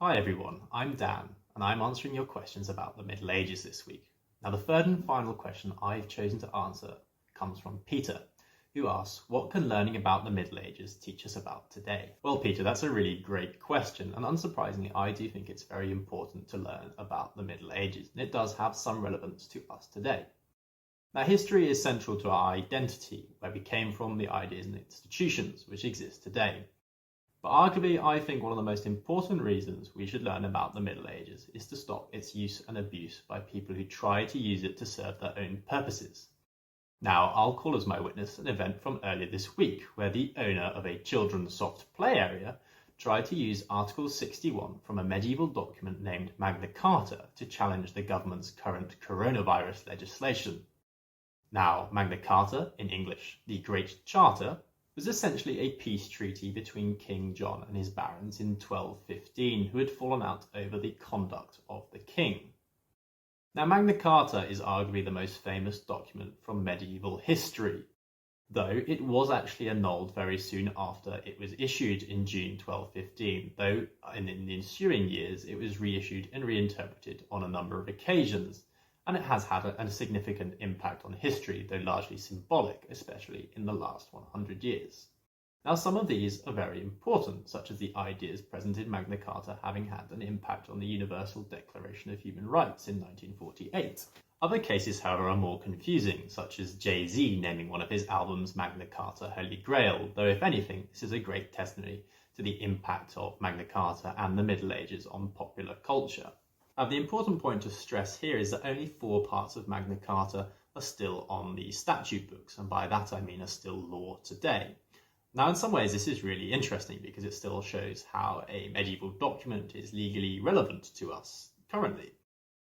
Hi everyone, I'm Dan, and I'm answering your questions about the Middle Ages this week. Now, the third and final question I've chosen to answer comes from Peter, who asks, what can learning about the Middle Ages teach us about today? Well, Peter, that's a really great question, and unsurprisingly, I do think it's very important to learn about the Middle Ages, and it does have some relevance to us today. Now, history is central to our identity, where we came from, the ideas and institutions which exist today. But arguably, I think one of the most important reasons we should learn about the Middle Ages is to stop its use and abuse by people who try to use it to serve their own purposes. Now, I'll call as my witness an event from earlier this week where the owner of a children's soft play area tried to use Article 61 from a medieval document named Magna Carta to challenge the government's current coronavirus legislation. Now, Magna Carta, in English, the Great Charter, was essentially a peace treaty between King John and his barons in 1215, who had fallen out over the conduct of the king. Now, Magna Carta is arguably the most famous document from medieval history, though it was actually annulled very soon after it was issued in June 1215, though in the ensuing years it was reissued and reinterpreted on a number of occasions, and it has had a significant impact on history, though largely symbolic, especially in the last 100 years. Now, some of these are very important, such as the ideas present in Magna Carta having had an impact on the Universal Declaration of Human Rights in 1948. Other cases, however, are more confusing, such as Jay-Z naming one of his albums Magna Carta Holy Grail, though if anything, this is a great testimony to the impact of Magna Carta and the Middle Ages on popular culture. Now, the important point to stress here is that only 4 parts of Magna Carta are still on the statute books, and by that I mean are still law today. Now, in some ways this is really interesting because it still shows how a medieval document is legally relevant to us currently.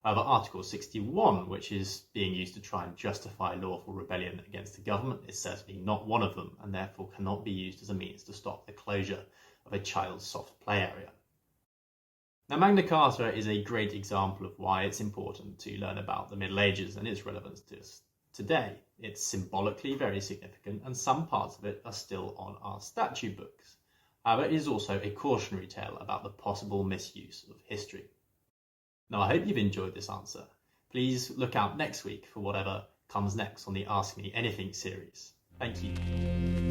However, Article 61, which is being used to try and justify lawful rebellion against the government, is certainly not one of them, and therefore cannot be used as a means to stop the closure of a child's soft play area. Now, Magna Carta is a great example of why it's important to learn about the Middle Ages and its relevance to us today. It's symbolically very significant, and some parts of it are still on our statute books. However, it is also a cautionary tale about the possible misuse of history. Now, I hope you've enjoyed this answer. Please look out next week for whatever comes next on the Ask Me Anything series. Thank you.